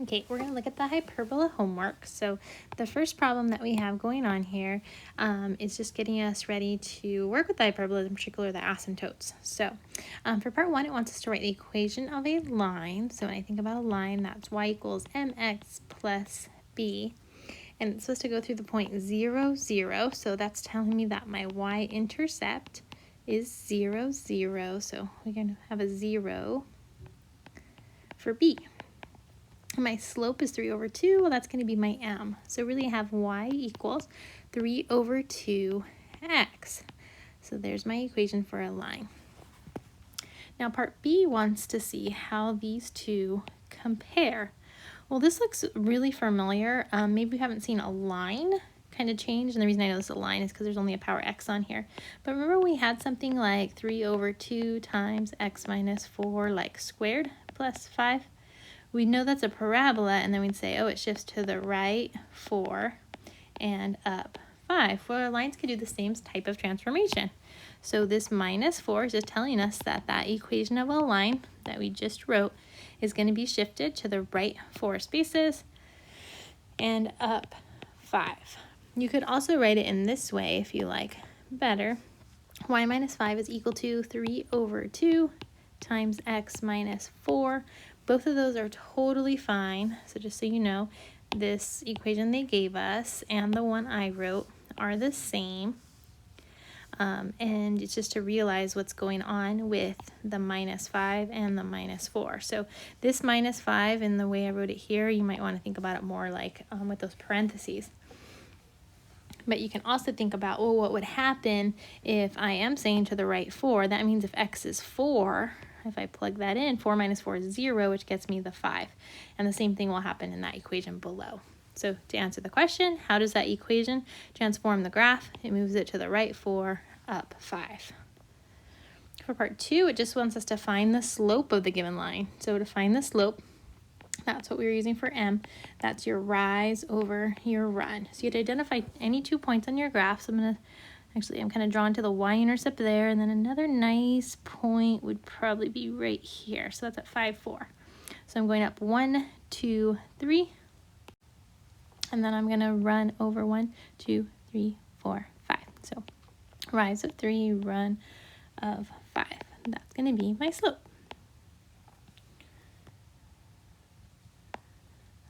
Okay, we're going to look at the hyperbola homework. So the first problem that we have going on here is just getting us ready to work with the hyperbolas, in particular the asymptotes. So for part one, it wants us to write the equation of a line. So when I think about a line, that's y equals mx plus b. And it's supposed to go through the point 0, 0. So that's telling me that my y-intercept is 0, 0. So we're going to have a 0 for b. My slope is 3 over 2, well that's going to be my m. So really I have y equals 3 over 2x. So there's my equation for a line. Now part B wants to see how these two compare. Well, this looks really familiar. Maybe we haven't seen a line kind of change, and the reason I know this is a line is because there's only a power x on here. But remember we had something like 3 over 2 times x minus 4 like squared plus 5? We know that's a parabola, and then we'd say, oh, it shifts to the right 4 and up 5. Well, lines could do the same type of transformation. So this minus 4 is just telling us that that equation of a line that we just wrote is going to be shifted to the right 4 spaces and up 5. You could also write it in this way if you like better. Y minus 5 is equal to 3 over 2 times x minus 4. Both of those are totally fine. So just so you know, this equation they gave us and the one I wrote are the same. And it's just to realize what's going on with the minus 5 and the minus 4. So this minus 5, in the way I wrote it here, you might want to think about it more like with those parentheses. But you can also think about, well, what would happen if I am saying to the right 4? That means if x is 4, if I plug that in, 4 minus 4 is 0, which gets me the 5. And the same thing will happen in that equation below. So to answer the question, how does that equation transform the graph? It moves it to the right 4, up 5. For part 2, it just wants us to find the slope of the given line. So to find the slope, that's what we were using for m. That's your rise over your run. So you have to identify any 2 points on your graph. So I'm kind of drawn to the y-intercept there, and then another nice point would probably be right here. So that's at 5, 4. So I'm going up 1, 2, 3, and then I'm going to run over 1, 2, 3, 4, 5. So rise of 3, run of 5. That's going to be my slope.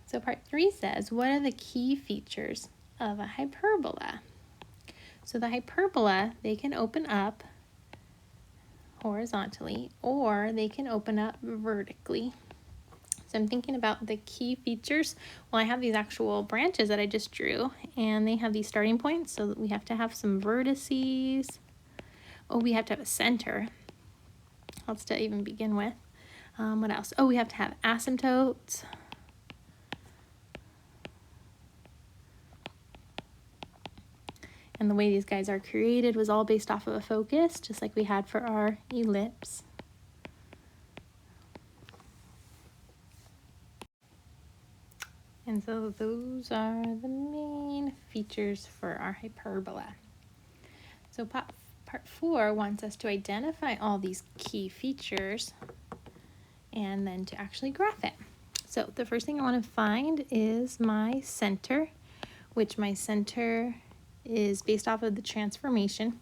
So part 3 says, what are the key features of a hyperbola? So the hyperbola, they can open up horizontally or they can open up vertically. So I'm thinking about the key features. Well, I have these actual branches that I just drew, and they have these starting points, so that we have to have some vertices. Oh, we have to have a center. Let's even begin with. What else? Oh, we have to have asymptotes. And the way these guys are created was all based off of a focus, just like we had for our ellipse. And so those are the main features for our hyperbola. So part 4 wants us to identify all these key features and then to actually graph it. So the first thing I want to find is my center, which my center is based off of the transformation.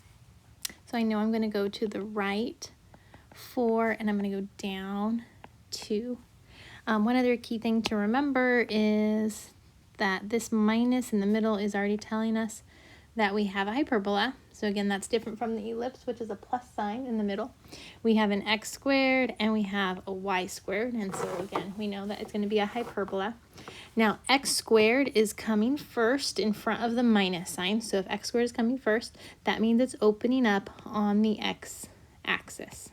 So I know I'm going to go to the right 4 and I'm going to go down 2. One other key thing to remember is that this minus in the middle is already telling us that we have a hyperbola. So again, that's different from the ellipse, which is a plus sign in the middle. We have an x squared and we have a y squared. And so again, we know that it's going to be a hyperbola. Now, x squared is coming first in front of the minus sign. So if x squared is coming first, that means it's opening up on the x-axis.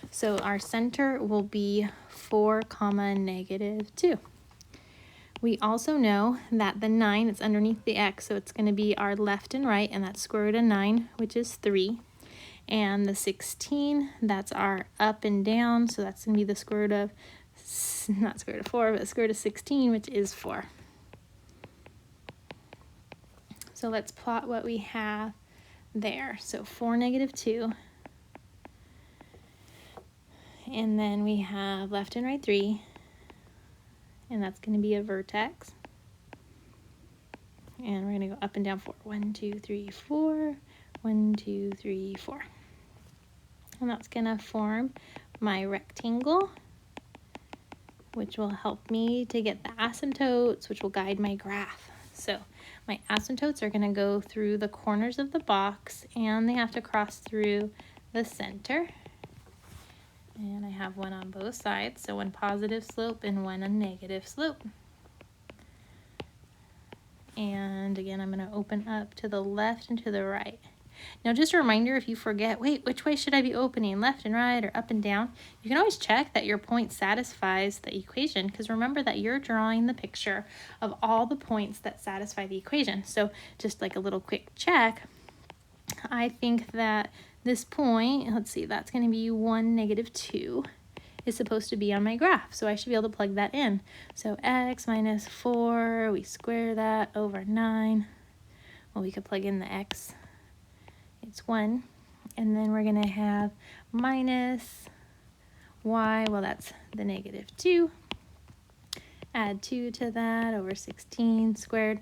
So our center will be 4, negative 2. We also know that the 9 is underneath the x, so it's going to be our left and right, and that's square root of 9, which is 3. And the 16, that's our up and down, so that's going to be the square root of, not square root of 4, but square root of 16, which is 4. So let's plot what we have there. So 4, negative 2. And then we have left and right 3. and that's going to be a vertex. And we're going to go up and down 4. 1, 2, 3, 4. 1, 2, 3, 4. And that's going to form my rectangle, which will help me to get the asymptotes, which will guide my graph. So my asymptotes are going to go through the corners of the box, and they have to cross through the center. And I have one on both sides, so one positive slope and one a negative slope. And again, I'm going to open up to the left and to the right. Now, just a reminder, if you forget, wait, which way should I be opening, left and right or up and down? You can always check that your point satisfies the equation, because remember that you're drawing the picture of all the points that satisfy the equation. So just like a little quick check, I think that this point, let's see, that's going to be 1, negative 2, is supposed to be on my graph. So I should be able to plug that in. So x minus 4, we square that over 9. Well, we could plug in the x. It's 1. And then we're going to have minus y, well, that's the negative 2. Add 2 to that over 16 squared.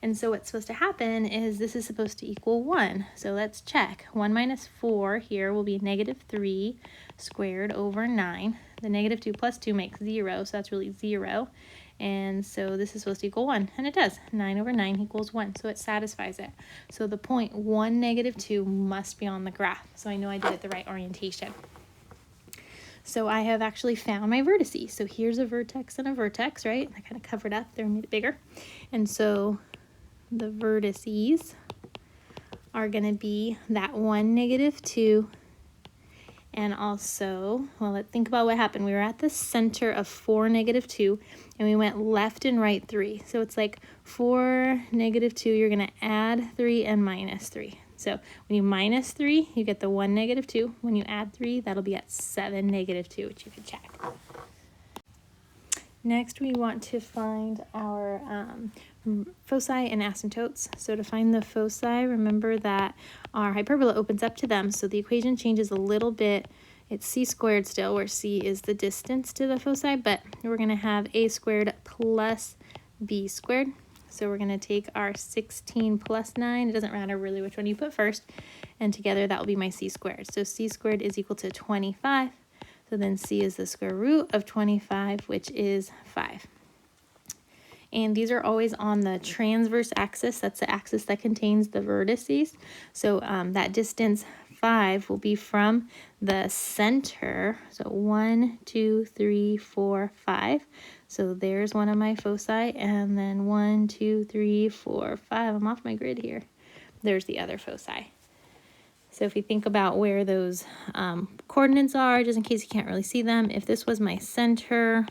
And so what's supposed to happen is this is supposed to equal 1. So let's check. 1 minus 4 here will be negative 3 squared over 9. The negative 2 plus 2 makes 0, so that's really 0. And so this is supposed to equal 1, and it does. 9 over 9 equals 1, so it satisfies it. So the point 1, negative 2 must be on the graph. So I know I did it the right orientation. So I have actually found my vertices. So here's a vertex and a vertex, right? I kind of covered up there and made it bigger. And so the vertices are going to be that 1, negative 2, and also, well, let's think about what happened. We were at the center of 4, negative 2, and we went left and right 3. So it's like 4, negative 2, you're going to add 3 and minus 3. So when you minus 3, you get the 1, negative 2. When you add 3, that'll be at 7, negative 2, which you can check. Next, we want to find our foci and asymptotes. So to find the foci, remember that our hyperbola opens up to them, so the equation changes a little bit. It's c squared still, where c is the distance to the foci, but we're going to have a squared plus b squared. So we're going to take our 16 plus 9, it doesn't matter really which one you put first, and together that will be my c squared. So c squared is equal to 25. So then c is the square root of 25, which is 5. And these are always on the transverse axis. That's the axis that contains the vertices. So that distance 5 will be from the center. So 1, 2, 3, 4, 5. So there's one of my foci. And then 1, 2, 3, 4, 5. I'm off my grid here. There's the other foci. So if you think about where those coordinates are, just in case you can't really see them, if this was my center,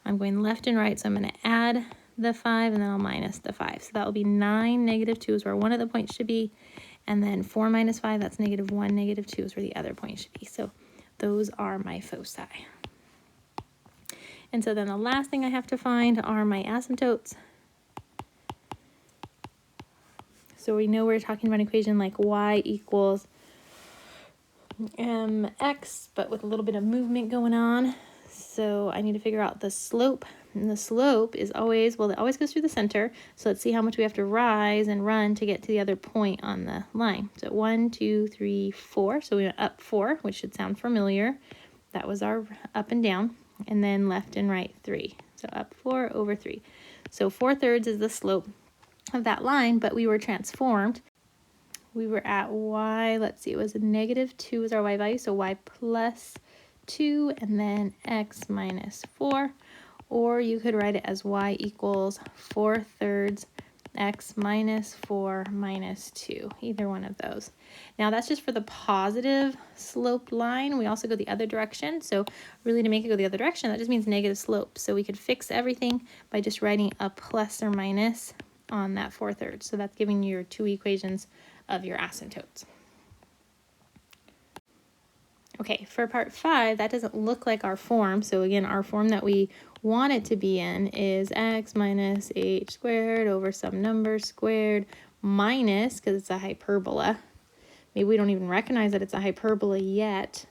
I'm going left and right, so I'm going to add the 5 and then I'll minus the 5. So that will be 9, negative 2 is where one of the points should be, and then 4 minus 5, that's negative 1, negative 2 is where the other point should be. So those are my foci. And so then the last thing I have to find are my asymptotes. So we know we're talking about an equation like y equals mx, but with a little bit of movement going on. So I need to figure out the slope. And the slope is always, well, it always goes through the center. So let's see how much we have to rise and run to get to the other point on the line. So 1, 2, 3, 4. So we went up 4, which should sound familiar. That was our up and down. And then left and right 3. So up 4 over 3. So 4/3 is the slope of that line, but we were transformed. We were at y, let's see, it was a negative 2 is our y value, so y plus 2, and then x minus 4, or you could write it as y equals 4/3 x minus 4 minus 2, either one of those. Now that's just for the positive slope line. We also go the other direction, so really to make it go the other direction, that just means negative slope. So we could fix everything by just writing a plus or minus on that 4/3. So that's giving you your two equations of your asymptotes. Okay, for part 5, that doesn't look like our form. So again, our form that we want it to be in is x minus h squared over some number squared minus, because it's a hyperbola. Maybe we don't even recognize that it's a hyperbola yet.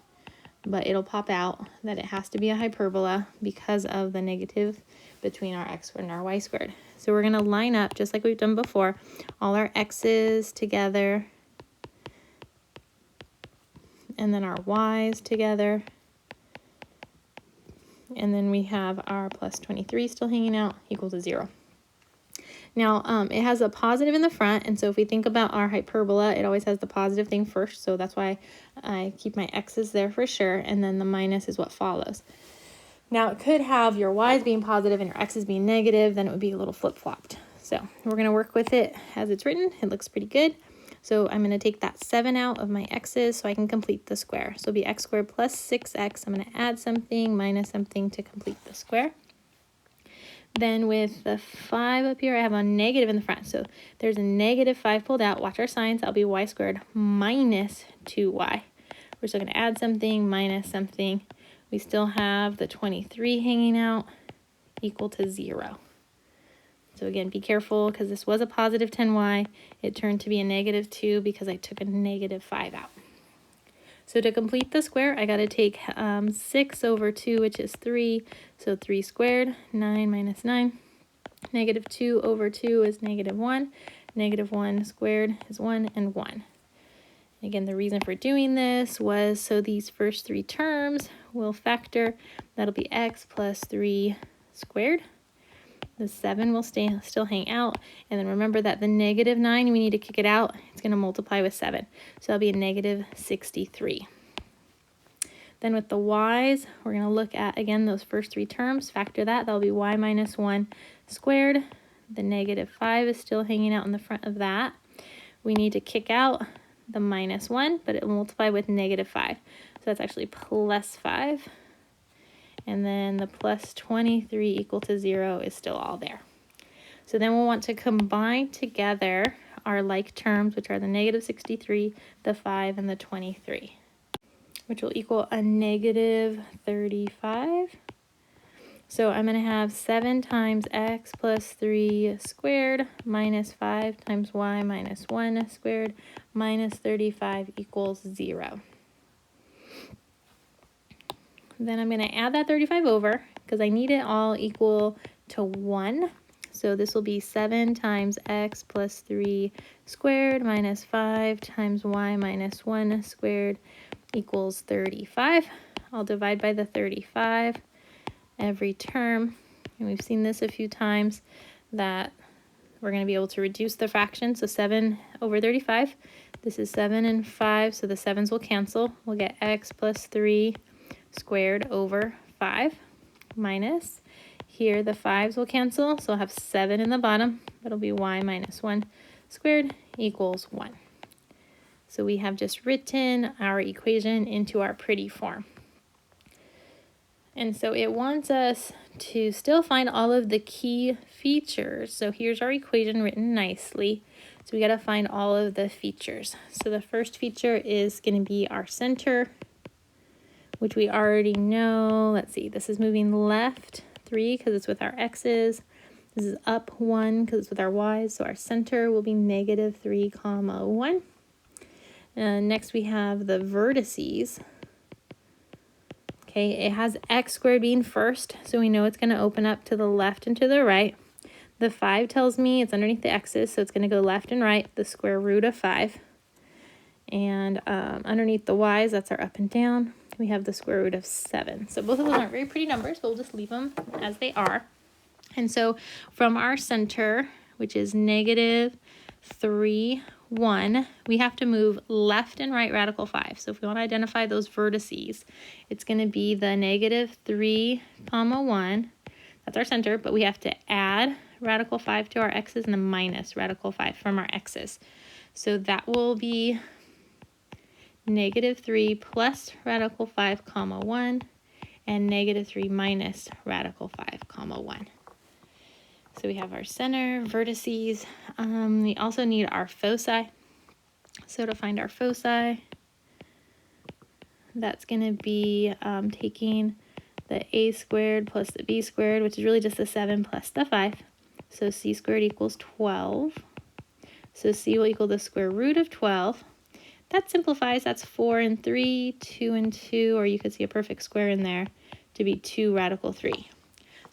but it'll pop out that it has to be a hyperbola because of the negative between our x squared and our y squared. So we're going to line up, just like we've done before, all our x's together, and then our y's together, and then we have our plus 23 still hanging out, equal to 0. Now, it has a positive in the front, and so if we think about our hyperbola, it always has the positive thing first, so that's why I keep my x's there for sure, and then the minus is what follows. Now, it could have your y's being positive and your x's being negative, then it would be a little flip-flopped. So we're going to work with it as it's written. It looks pretty good. So I'm going to take that 7 out of my x's so I can complete the square. So it'll be x squared plus 6x. I'm going to add something, minus something to complete the square. Then with the 5 up here, I have a negative in the front. So there's a negative 5 pulled out. Watch our signs. That'll be y squared minus 2y. We're still going to add something, minus something. We still have the 23 hanging out, equal to 0. So again, be careful because this was a positive 10y. It turned to be a negative 2 because I took a negative 5 out. So to complete the square, I got to take 6 over 2, which is 3. So 3 squared, 9 minus 9. Negative 2 over 2 is negative 1. Negative 1 squared is 1 and 1. Again, the reason for doing this was so these first 3 terms will factor. That'll be x plus 3 squared. The 7 will still hang out. And then remember that the negative 9, we need to kick it out. It's going to multiply with 7. So that'll be a negative 63. Then with the y's, we're going to look at, again, those first 3 terms. Factor that. That'll be y minus 1 squared. The negative 5 is still hanging out in the front of that. We need to kick out the minus 1, but it will multiply with negative 5. So that's actually plus 5. And then the plus 23 equal to 0 is still all there. So then we'll want to combine together our like terms, which are the negative 63, the 5, and the 23, which will equal a negative 35. So I'm going to have 7 times x plus 3 squared minus 5 times y minus 1 squared minus 35 equals 0. Then I'm going to add that 35 over because I need it all equal to 1. So this will be 7 times x plus 3 squared minus 5 times y minus 1 squared equals 35. I'll divide by the 35 every term. And we've seen this a few times that we're going to be able to reduce the fraction. So 7 over 35. This is 7 and 5, so the 7s will cancel. We'll get x plus 3 squared over 5 minus, here the 5s will cancel, so I'll have 7 in the bottom. That'll be y minus 1 squared equals 1. So we have just written our equation into our pretty form. And so it wants us to still find all of the key features. So here's our equation written nicely. So we got to find all of the features. So the first feature is going to be our center, which we already know. Let's see, this is moving left 3 because it's with our x's. This is up 1 because it's with our y's. So our center will be negative 3, 1. Next we have the vertices. Okay, it has x squared being first, so we know it's going to open up to the left and to the right. The 5 tells me it's underneath the x's, so it's going to go left and right, the square root of 5. And underneath the y's, that's our up and down. We have the square root of 7. So both of those aren't very pretty numbers, but we'll just leave them as they are. And so from our center, which is negative 3, 1, we have to move left and right radical 5. So if we want to identify those vertices, it's going to be the negative 3, 1. That's our center, but we have to add radical 5 to our x's and then minus radical 5 from our x's. So that will be negative 3 plus radical 5, 1, and negative 3 minus radical 5, 1. So we have our center, vertices. We also need our foci. So to find our foci, that's going to be taking the a squared plus the b squared, which is really just the 7 plus the 5. So c squared equals 12. So c will equal the square root of 12. that simplifies. That's 4 and 3, 2 and 2, or you could see a perfect square in there to be 2 radical 3.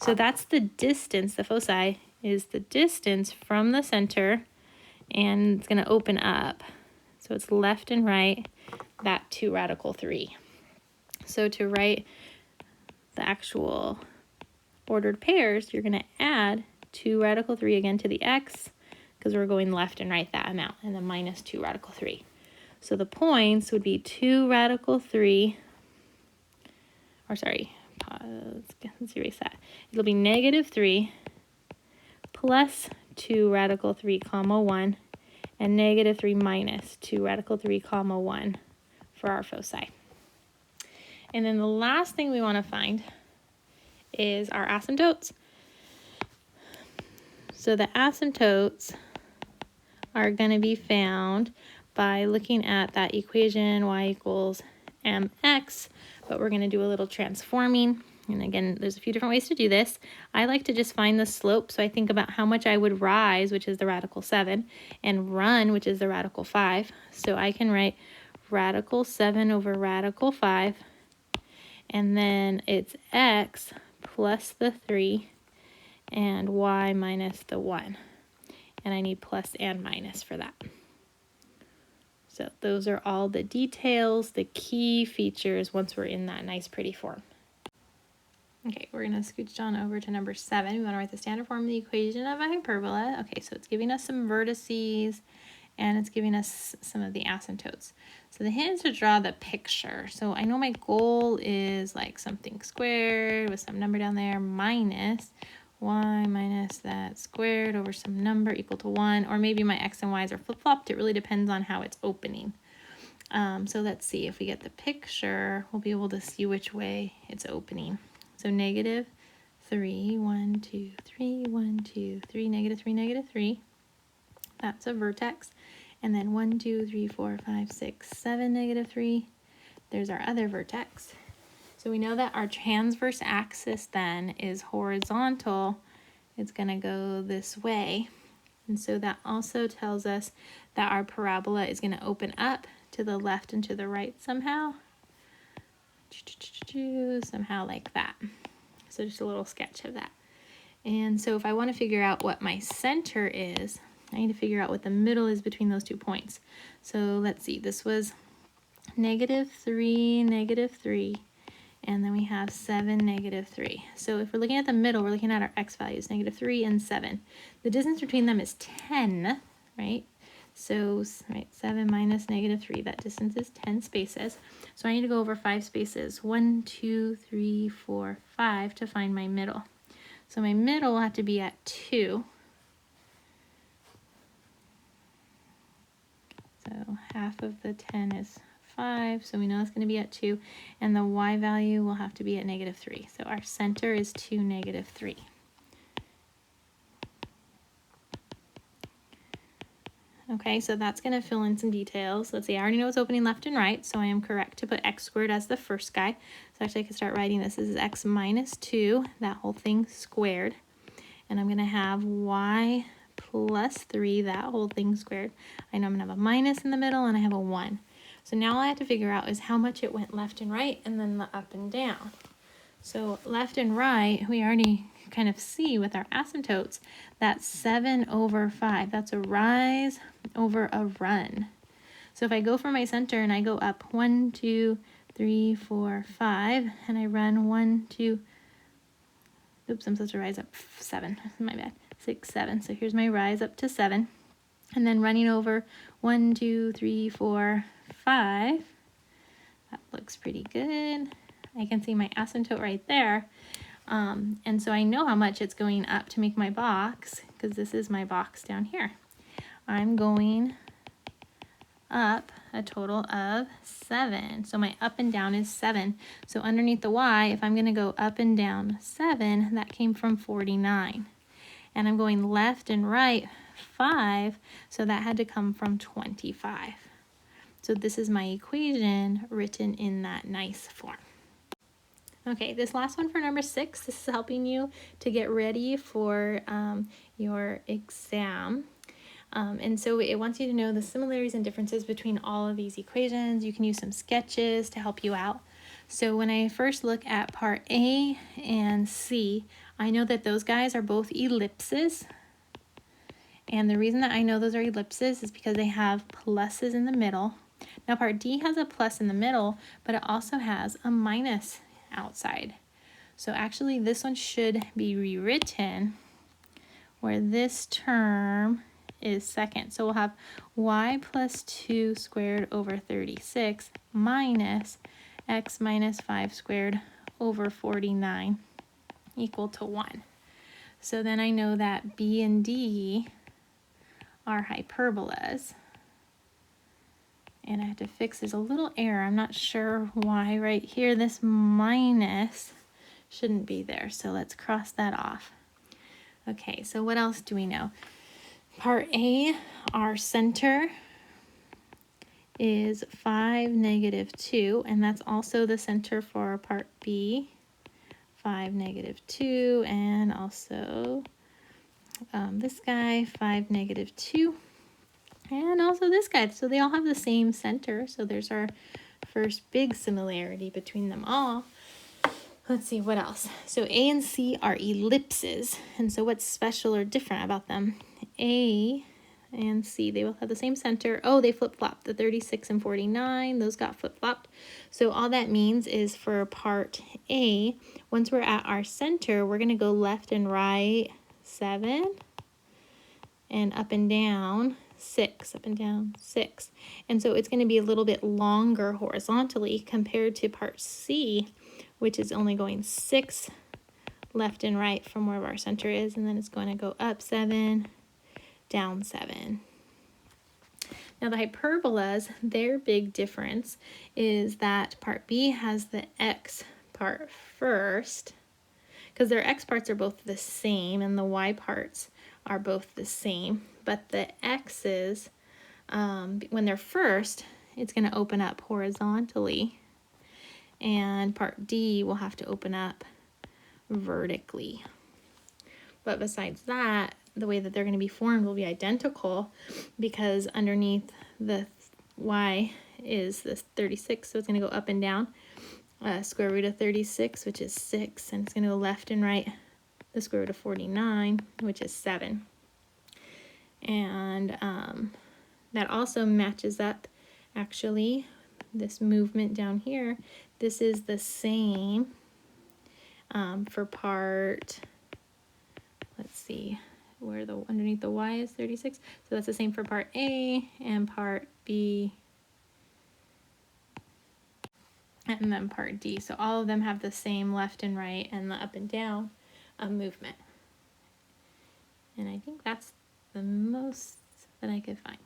So that's the distance. The foci is the distance from the center, and it's going to open up. So it's left and right, that 2 radical 3. So to write the actual ordered pairs, you're going to add 2 radical 3 again to the x, because we're going left and right that amount, and then minus 2 radical 3. So the points would be 2 radical 3, or sorry, let's erase that. It'll be negative 3 plus 2 radical 3 comma 1, and negative 3 minus 2 radical 3 comma 1 for our foci. And then the last thing we want to find is our asymptotes. So the asymptotes are going to be found by looking at that equation y equals mx, but we're going to do a little transforming. And again, there's a few different ways to do this. I like to just find the slope, so I think about how much I would rise, which is the radical 7, and run, which is the radical 5. So I can write radical 7 over radical 5, and then it's x plus the 3 and y minus the 1. And I need plus and minus for that. So those are all the details, the key features once we're in that nice pretty form. Okay, we're going to scooch on over to number 7. We want to write the standard form of the equation of a hyperbola. Okay, so it's giving us some vertices, and it's giving us some of the asymptotes. So the hint is to draw the picture. So I know my goal is like something squared with some number down there minus y minus that squared over some number equal to 1, or maybe my x and y's are flip-flopped. It really depends on how it's opening. So let's see, if we get the picture, we'll be able to see which way it's opening. So negative 3, 1, 2, 3, 1, 2, 3, negative 3, negative 3. That's a vertex. And then 1, 2, 3, 4, 5, 6, 7, negative 3. There's our other vertex. So we know that our transverse axis then is horizontal. It's going to go this way. And so that also tells us that our parabola is going to open up to the left and to the right somehow. Somehow like that. So just a little sketch of that. And so if I want to figure out what my center is, I need to figure out what the middle is between those 2 points. So let's see, this was negative 3, negative 3. And then we have 7, negative 3. So if we're looking at the middle, we're looking at our x values, negative 3 and 7. The distance between them is 10, right? So, right, 7 minus negative 3, that distance is 10 spaces. So I need to go over 5 spaces, 1, 2, 3, 4, 5 to find my middle. So my middle will have to be at 2. So half of the 10 is 5, so we know it's going to be at 2, and the y value will have to be at negative 3. So our center is 2, negative 3. Okay, so that's going to fill in some details. Let's see, I already know it's opening left and right, so I am correct to put x squared as the first guy. So actually I can start writing this. This is x minus 2, that whole thing squared. And I'm going to have y plus 3, that whole thing squared. I know I'm going to have a minus in the middle, and I have a 1. So now all I have to figure out is how much it went left and right, and then the up and down. So left and right, we already kind of see with our asymptotes, that's 7 over 5. That's a rise over a run. So if I go from my center and I go up 1, 2, 3, 4, 5, and I run 1, 2, oops, I'm supposed to rise up 7, my bad, 6, 7. So here's my rise up to 7. And then running over 1, 2, 3, 4, 5. That looks pretty good. I can see my asymptote right there. And so I know how much it's going up to make my box, because this is my box down here. I'm going up a total of 7. So my up and down is 7. So underneath the y, if I'm going to go up and down 7, that came from 49. And I'm going left and right 5, so that had to come from 25. So this is my equation written in that nice form. Okay, this last one for number 6, this is helping you to get ready for your exam. And so it wants you to know the similarities and differences between all of these equations. You can use some sketches to help you out. So when I first look at part A and C, I know that those guys are both ellipses. And the reason that I know those are ellipses is because they have pluses in the middle. Now part D has a plus in the middle, but it also has a minus outside. So actually this one should be rewritten where this term is second. So we'll have y plus 2 squared over 36 minus x minus 5 squared over 49 equal to 1. So then I know that B and D are hyperbolas. And I have to fix this a little error. I'm not sure why right here this minus shouldn't be there. So let's cross that off. Okay, so what else do we know? Part A, our center is 5, negative 2, and that's also the center for part B, 5, negative 2, and also this guy, 5, negative 2, and also this guy. So they all have the same center, so there's our first big similarity between them all. Let's see, what else? So A and C are ellipses, and so what's special or different about them? A and C, they both have the same center. Oh, they flip-flopped. The 36 and 49, those got flip-flopped. So all that means is for part A, once we're at our center, we're going to go left and right 7, and up and down 6, up and down 6. And so it's going to be a little bit longer horizontally compared to part C, which is only going 6 left and right from where our center is, and then it's going to go up 7, down 7. Now the hyperbolas, their big difference is that part B has the x part first, because their x parts are both the same and the y parts are both the same, but the x's, when they're first, it's going to open up horizontally, and part D will have to open up vertically. But besides that, the way that they're going to be formed will be identical, because underneath the y is this 36, so it's going to go up and down. Square root of 36, which is 6, and it's going to go left and right the square root of 49, which is 7. And that also matches up, actually, this movement down here. This is the same for part, let's see, where the underneath the y is 36. So that's the same for part A and part B and then part D. So all of them have the same left and right and the up and down movement. And I think that's the most that I could find.